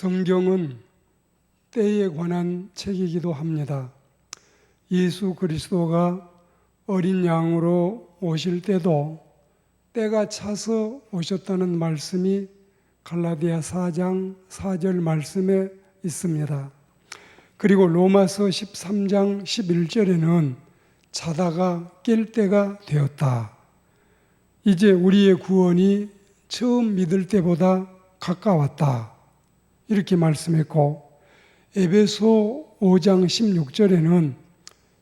성경은 때에 관한 책이기도 합니다. 예수 그리스도가 어린 양으로 오실 때도 때가 차서 오셨다는 말씀이 갈라디아 4장 4절 말씀에 있습니다. 그리고 로마서 13장 11절에는 자다가 깰 때가 되었다. 이제 우리의 구원이 처음 믿을 때보다 가까웠다. 이렇게 말씀했고, 에베소 5장 16절에는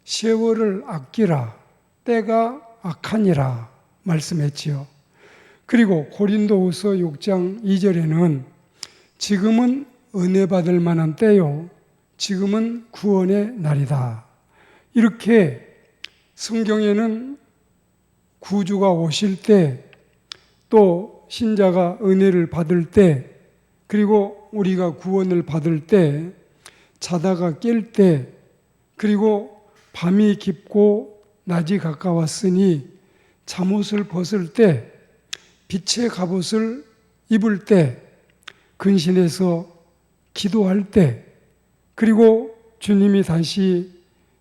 세월을 아끼라, 때가 악하니라 말씀했지요. 그리고 고린도후서 6장 2절에는 지금은 은혜 받을 만한 때요, 지금은 구원의 날이다. 이렇게 성경에는 구주가 오실 때, 또 신자가 은혜를 받을 때, 그리고 우리가 구원을 받을 때, 자다가 깰 때, 그리고 밤이 깊고 낮이 가까웠으니 잠옷을 벗을 때, 빛의 갑옷을 입을 때, 근신해서 기도할 때, 그리고 주님이 다시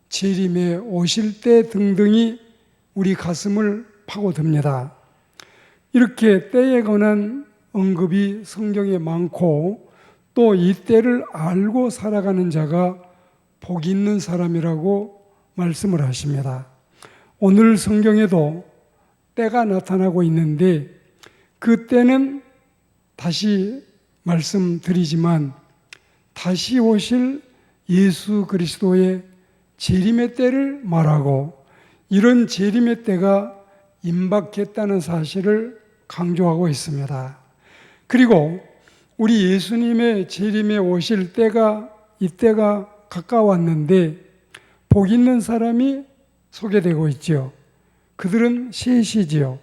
재림에 오실 때 등등이 우리 가슴을 파고듭니다. 이렇게 때에 관한 언급이 성경에 많고, 또 이 때를 알고 살아가는 자가 복 있는 사람이라고 말씀을 하십니다. 오늘 성경에도 때가 나타나고 있는데, 그 때는 다시 말씀드리지만 다시 오실 예수 그리스도의 재림의 때를 말하고, 이런 재림의 때가 임박했다는 사실을 강조하고 있습니다. 그리고 우리 예수님의 재림에 오실 때가, 이때가 가까웠는데 복 있는 사람이 소개되고 있지요. 그들은 셋이지요.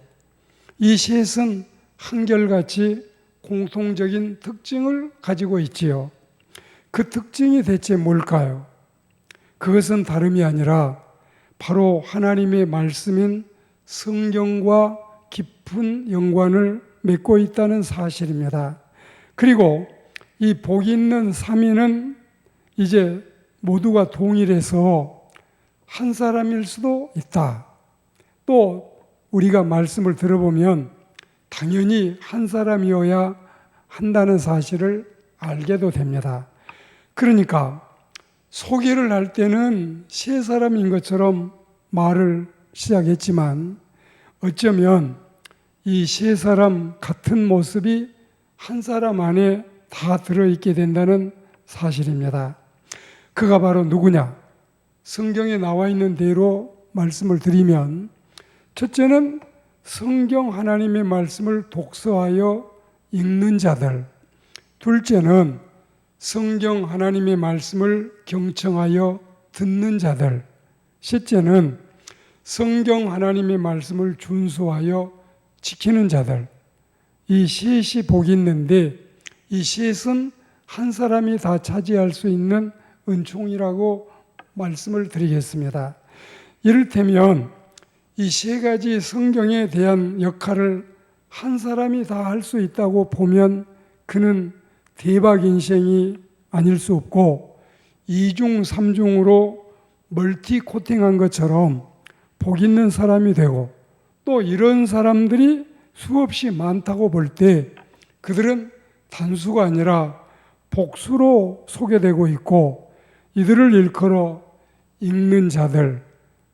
이 셋은 한결같이 공통적인 특징을 가지고 있지요. 그 특징이 대체 뭘까요? 그것은 다름이 아니라 바로 하나님의 말씀인 성경과 깊은 연관을 맺고 있다는 사실입니다. 그리고 이 복 있는 3인은 이제 모두가 동일해서 한 사람일 수도 있다. 또 우리가 말씀을 들어보면 당연히 한 사람이어야 한다는 사실을 알게도 됩니다. 그러니까 소개를 할 때는 세 사람인 것처럼 말을 시작했지만, 어쩌면 이 세 사람 같은 모습이 한 사람 안에 다 들어있게 된다는 사실입니다. 그가 바로 누구냐? 성경에 나와 있는 대로 말씀을 드리면, 첫째는 성경 하나님의 말씀을 독서하여 읽는 자들, 둘째는 성경 하나님의 말씀을 경청하여 듣는 자들, 셋째는 성경 하나님의 말씀을 준수하여 지키는 자들. 이 셋이 복이 있는데, 이 셋은 한 사람이 다 차지할 수 있는 은총이라고 말씀을 드리겠습니다. 이를테면 이 세 가지 성경에 대한 역할을 한 사람이 다 할 수 있다고 보면 그는 대박 인생이 아닐 수 없고, 2중 3중으로 멀티 코팅한 것처럼 복 있는 사람이 되고, 또 이런 사람들이 수없이 많다고 볼 때 그들은 단수가 아니라 복수로 소개되고 있고, 이들을 일컬어 읽는 자들,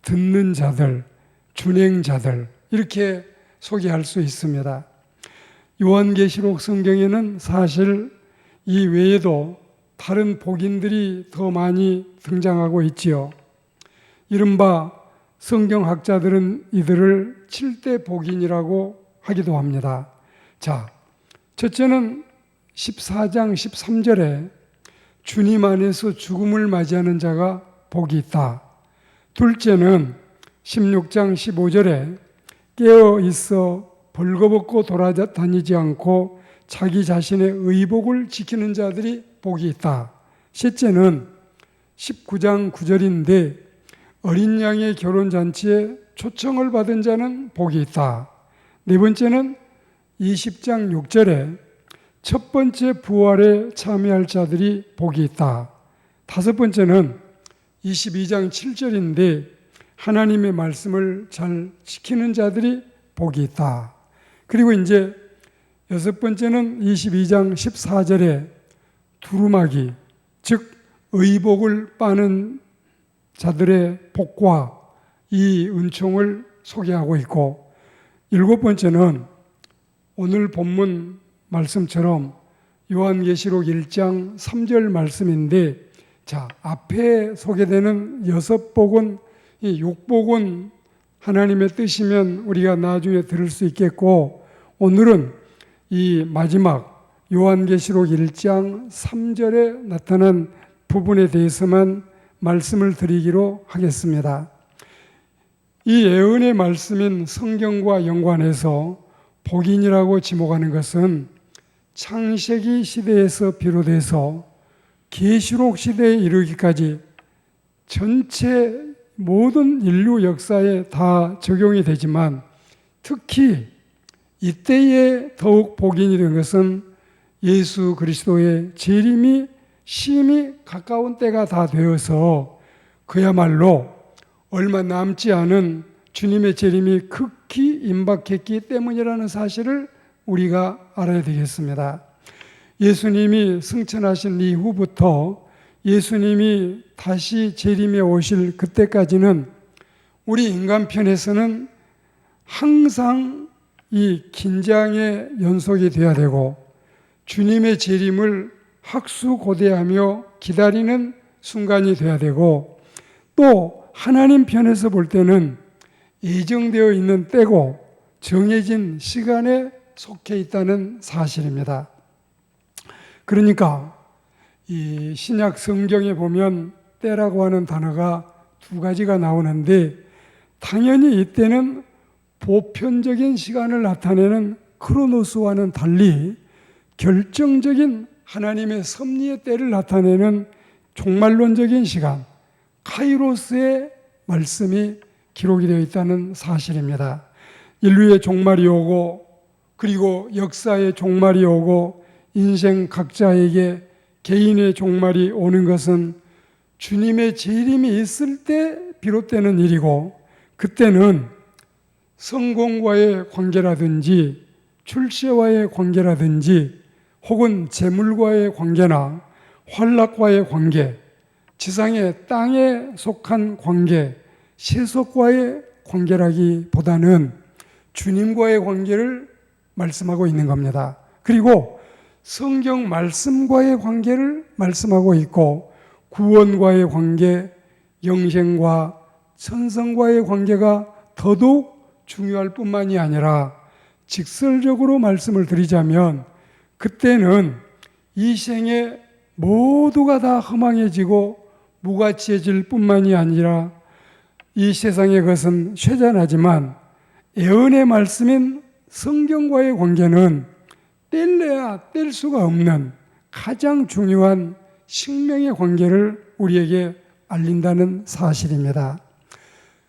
듣는 자들, 준행자들, 이렇게 소개할 수 있습니다. 요한계시록 성경에는 사실 이 외에도 다른 복인들이 더 많이 등장하고 있지요. 이른바 성경학자들은 이들을 7대 복인이라고 하기도 합니다. 자, 첫째는 14장 13절에 주님 안에서 죽음을 맞이하는 자가 복이 있다. 둘째는 16장 15절에 깨어 있어 벌거벗고 돌아다니지 않고 자기 자신의 의복을 지키는 자들이 복이 있다. 셋째는 19장 9절인데 어린 양의 결혼잔치에 초청을 받은 자는 복이 있다. 네 번째는 20장 6절에 첫 번째 부활에 참여할 자들이 복이 있다. 다섯 번째는 22장 7절인데 하나님의 말씀을 잘 지키는 자들이 복이 있다. 그리고 이제 여섯 번째는 22장 14절에 두루마기, 즉 의복을 빠는 자들의 복과 이 은총을 소개하고 있고, 일곱 번째는 오늘 본문 말씀처럼 요한계시록 1장 3절 말씀인데, 자, 앞에 소개되는 여섯 복은, 이 육복은 하나님의 뜻이면 우리가 나중에 들을 수 있겠고, 오늘은 이 마지막 요한계시록 1장 3절에 나타난 부분에 대해서만 말씀을 드리기로 하겠습니다. 이 예언의 말씀인 성경과 연관해서 복인이라고 지목하는 것은 창세기 시대에서 비롯해서 계시록 시대에 이르기까지 전체 모든 인류 역사에 다 적용이 되지만, 특히 이때에 더욱 복인이 된 것은 예수 그리스도의 재림이 심히 가까운 때가 다 되어서 그야말로 얼마 남지 않은 주님의 재림이 극히 임박했기 때문이라는 사실을 우리가 알아야 되겠습니다. 예수님이 승천하신 이후부터 예수님이 다시 재림에 오실 그때까지는 우리 인간편에서는 항상 이 긴장의 연속이 되어야 되고, 주님의 재림을 학수고대하며 기다리는 순간이 되어야 되고, 또 하나님 편에서 볼 때는 예정되어 있는 때고 정해진 시간에 속해 있다는 사실입니다. 그러니까 이 신약 성경에 보면 때라고 하는 단어가 두 가지가 나오는데, 당연히 이때는 보편적인 시간을 나타내는 크로노스와는 달리 결정적인 하나님의 섭리의 때를 나타내는 종말론적인 시간, 카이로스의 말씀이 기록이 되어 있다는 사실입니다. 인류의 종말이 오고, 그리고 역사의 종말이 오고, 인생 각자에게 개인의 종말이 오는 것은 주님의 재림이 있을 때 비롯되는 일이고, 그때는 성공과의 관계라든지 출세와의 관계라든지 혹은 재물과의 관계나 환락과의 관계, 지상의 땅에 속한 관계, 세속과의 관계라기보다는 주님과의 관계를 말씀하고 있는 겁니다. 그리고 성경 말씀과의 관계를 말씀하고 있고, 구원과의 관계, 영생과 천성과의 관계가 더더욱 중요할 뿐만이 아니라, 직설적으로 말씀을 드리자면 그때는 이 생에 모두가 다 허망해지고 무가치해질 뿐만이 아니라 이 세상의 것은 쇠잔하지만 예언의 말씀인 성경과의 관계는 뗄래야 뗄 수가 없는 가장 중요한 생명의 관계를 우리에게 알린다는 사실입니다.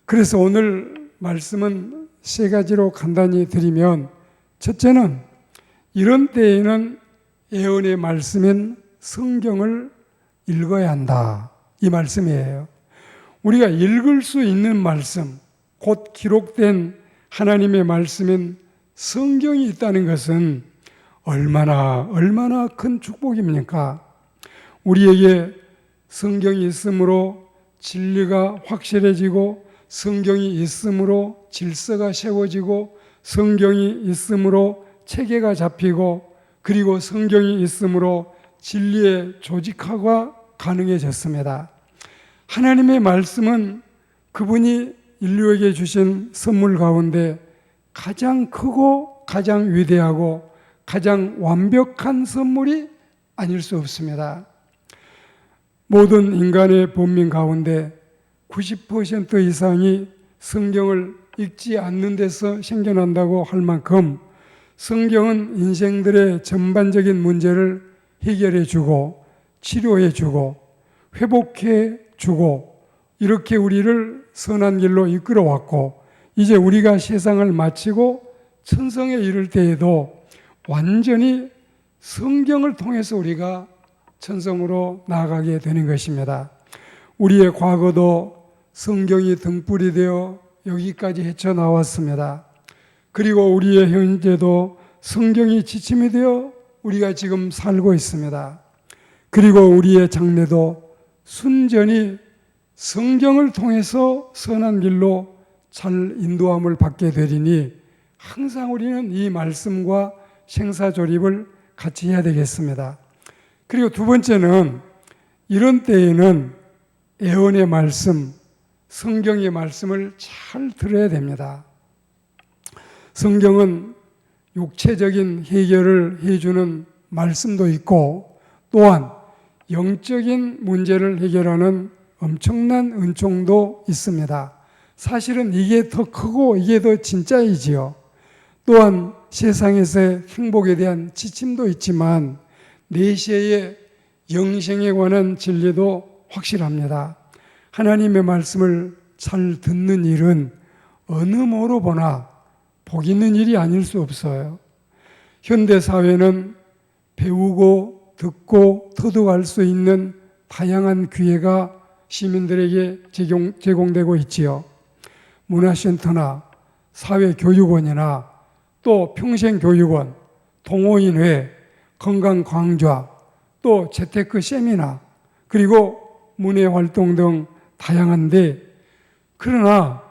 그래서 오늘 말씀은 세 가지로 간단히 드리면, 첫째는 이런 때에는 예언의 말씀인 성경을 읽어야 한다, 이 말씀이에요. 우리가 읽을 수 있는 말씀, 곧 기록된 하나님의 말씀인 성경이 있다는 것은 얼마나 큰 축복입니까? 우리에게 성경이 있으므로 진리가 확실해지고, 성경이 있으므로 질서가 세워지고, 성경이 있으므로 체계가 잡히고, 그리고 성경이 있으므로 진리의 조직화가 가능해졌습니다. 하나님의 말씀은 그분이 인류에게 주신 선물 가운데 가장 크고 가장 위대하고 가장 완벽한 선물이 아닐 수 없습니다. 모든 인간의 본민 가운데 90% 이상이 성경을 읽지 않는 데서 생겨난다고 할 만큼 성경은 인생들의 전반적인 문제를 해결해 주고 치료해 주고 회복해 주고, 이렇게 우리를 선한 길로 이끌어 왔고, 이제 우리가 세상을 마치고 천성에 이를 때에도 완전히 성경을 통해서 우리가 천성으로 나아가게 되는 것입니다. 우리의 과거도 성경이 등불이 되어 여기까지 헤쳐나왔습니다. 그리고 우리의 현재도 성경이 지침이 되어 우리가 지금 살고 있습니다. 그리고 우리의 장래도 순전히 성경을 통해서 선한 길로 잘 인도함을 받게 되리니 항상 우리는 이 말씀과 생사조립을 같이 해야 되겠습니다. 그리고 두 번째는 이런 때에는 애언의 말씀, 성경의 말씀을 잘 들어야 됩니다. 성경은 육체적인 해결을 해주는 말씀도 있고 또한 영적인 문제를 해결하는 엄청난 은총도 있습니다. 사실은 이게 더 크고 이게 더 진짜이지요. 또한 세상에서의 행복에 대한 지침도 있지만 내세의 영생에 관한 진리도 확실합니다. 하나님의 말씀을 잘 듣는 일은 어느 뭐로 보나 복 있는 일이 아닐 수 없어요. 현대 사회는 배우고 듣고 터득할 수 있는 다양한 기회가 시민들에게 제공되고 있지요. 문화센터나 사회교육원이나 또 평생교육원, 동호인회, 건강강좌, 또 재테크 세미나, 그리고 문예활동 등 다양한데, 그러나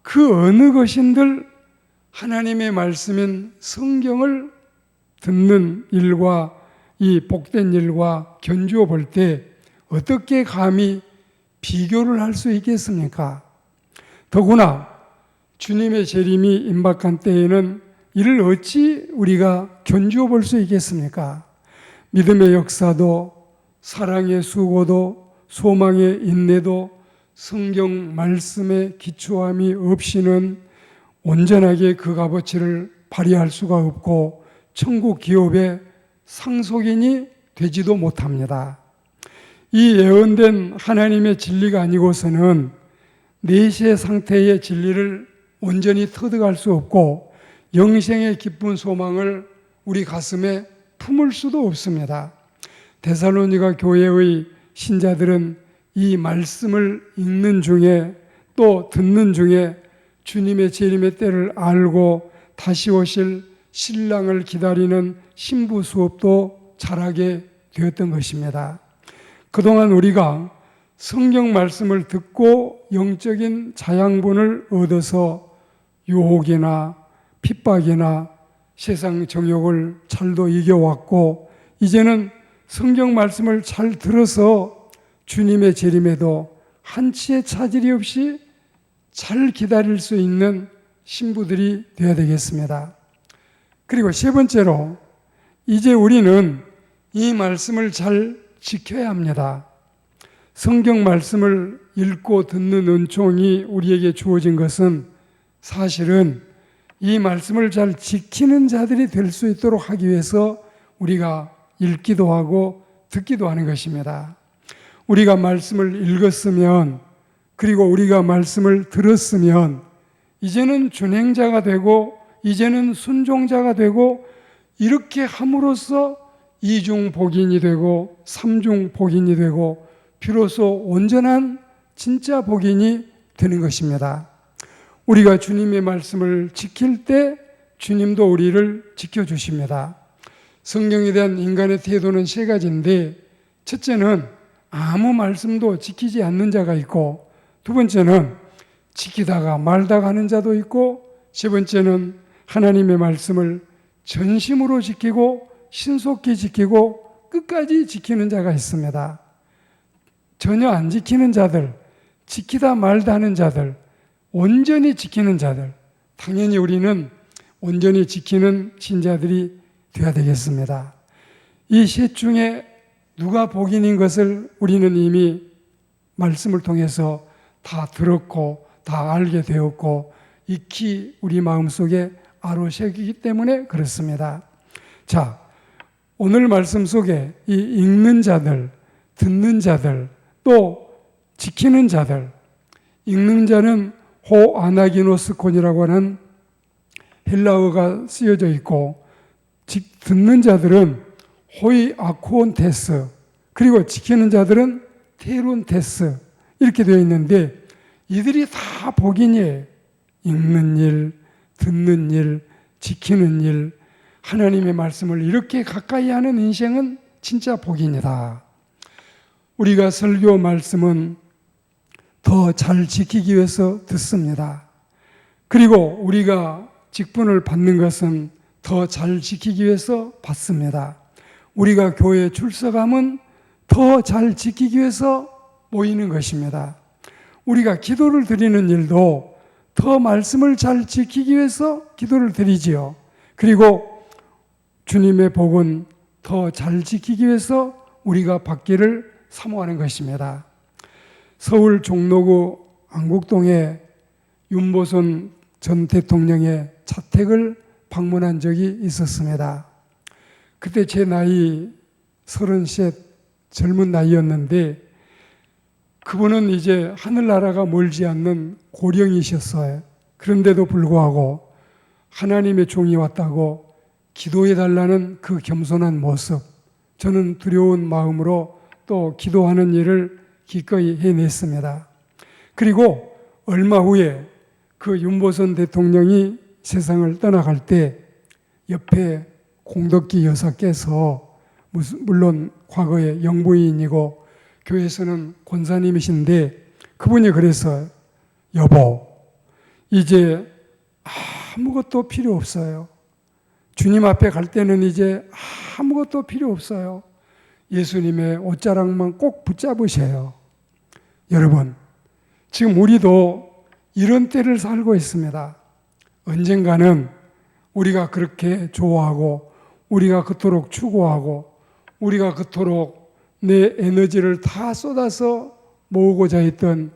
그 어느 것인들 하나님의 말씀인 성경을 듣는 일과 이 복된 일과 견주어 볼 때 어떻게 감히 비교를 할 수 있겠습니까? 더구나 주님의 재림이 임박한 때에는 이를 어찌 우리가 견주어 볼 수 있겠습니까? 믿음의 역사도 사랑의 수고도 소망의 인내도 성경 말씀에 기초함이 없이는 온전하게 그 값어치를 발휘할 수가 없고 천국 기업의 상속인이 되지도 못합니다. 이 예언된 하나님의 진리가 아니고서는 내세 상태의 진리를 온전히 터득할 수 없고 영생의 기쁜 소망을 우리 가슴에 품을 수도 없습니다. 데살로니가 교회의 신자들은 이 말씀을 읽는 중에 또 듣는 중에 주님의 재림의 때를 알고 다시 오실 신랑을 기다리는 신부 수업도 잘하게 되었던 것입니다. 그동안 우리가 성경 말씀을 듣고 영적인 자양분을 얻어서 유혹이나 핍박이나 세상 정욕을 잘도 이겨왔고 이제는 성경 말씀을 잘 들어서 주님의 재림에도 한치의 차질이 없이 잘 기다릴 수 있는 신부들이 되어야 되겠습니다. 그리고 세 번째로 이제 우리는 이 말씀을 잘 지켜야 합니다. 성경 말씀을 읽고 듣는 은총이 우리에게 주어진 것은 사실은 이 말씀을 잘 지키는 자들이 될 수 있도록 하기 위해서 우리가 읽기도 하고 듣기도 하는 것입니다. 우리가 말씀을 읽었으면 그리고 우리가 말씀을 들었으면 이제는 준행자가 되고 이제는 순종자가 되고 이렇게 함으로써 이중 복인이 되고 삼중 복인이 되고 비로소 온전한 진짜 복인이 되는 것입니다. 우리가 주님의 말씀을 지킬 때 주님도 우리를 지켜주십니다. 성경에 대한 인간의 태도는 세 가지인데 첫째는 아무 말씀도 지키지 않는 자가 있고 두 번째는 지키다가 말다가 하는 자도 있고 세 번째는 하나님의 말씀을 전심으로 지키고 신속히 지키고 끝까지 지키는 자가 있습니다. 전혀 안 지키는 자들, 지키다 말다 하는 자들, 온전히 지키는 자들, 당연히 우리는 온전히 지키는 신자들이 되어야 되겠습니다. 이 셋 중에 누가 복인인 것을 우리는 이미 말씀을 통해서 다 들었고 다 알게 되었고 익히 우리 마음속에 아로새기기 때문에 그렇습니다. 자, 오늘 말씀 속에 이 읽는 자들, 듣는 자들, 또 지키는 자들, 읽는 자는 호아나기노스콘이라고 하는 헬라어가 쓰여져 있고 듣는 자들은 호이 아코온테스, 그리고 지키는 자들은 테론테스, 이렇게 되어 있는데 이들이 다 복인이에요. 읽는 일, 듣는 일, 지키는 일, 하나님의 말씀을 이렇게 가까이 하는 인생은 진짜 복인이다. 우리가 설교 말씀은 더 잘 지키기 위해서 듣습니다. 그리고 우리가 직분을 받는 것은 더 잘 지키기 위해서 받습니다. 우리가 교회에 출석함은 더 잘 지키기 위해서 모이는 것입니다. 우리가 기도를 드리는 일도 더 말씀을 잘 지키기 위해서 기도를 드리지요. 그리고 주님의 복은 더 잘 지키기 위해서 우리가 받기를 사모하는 것입니다. 서울 종로구 안국동에 윤보선 전 대통령의 자택을 방문한 적이 있었습니다. 그때 제 나이 33 젊은 나이였는데 그분은 이제 하늘나라가 멀지 않는 고령이셨어요. 그런데도 불구하고 하나님의 종이 왔다고 기도해달라는 그 겸손한 모습, 저는 두려운 마음으로 또 기도하는 일을 기꺼이 해냈습니다. 그리고 얼마 후에 그 윤보선 대통령이 세상을 떠나갈 때 옆에 공덕기 여사께서, 물론 과거에 영부인이고 교회에서는 권사님이신데, 그분이 그래서 여보, 이제 아무것도 필요 없어요. 주님 앞에 갈 때는 이제 아무것도 필요 없어요. 예수님의 옷자락만 꼭 붙잡으세요. 여러분, 지금 우리도 이런 때를 살고 있습니다. 언젠가는 우리가 그렇게 좋아하고, 우리가 그토록 추구하고, 우리가 그토록 내 에너지를 다 쏟아서 모으고자 했던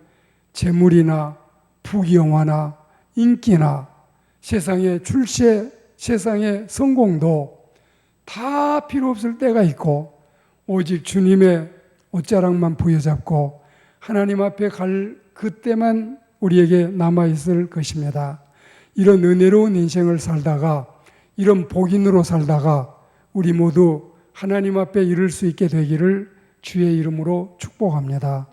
재물이나 부귀영화나 인기나 세상의 출세, 세상의 성공도 다 필요 없을 때가 있고, 오직 주님의 옷자락만 부여잡고 하나님 앞에 갈 그때만 우리에게 남아있을 것입니다. 이런 은혜로운 인생을 살다가, 이런 복인으로 살다가 우리 모두 하나님 앞에 이를 수 있게 되기를 주의 이름으로 축복합니다.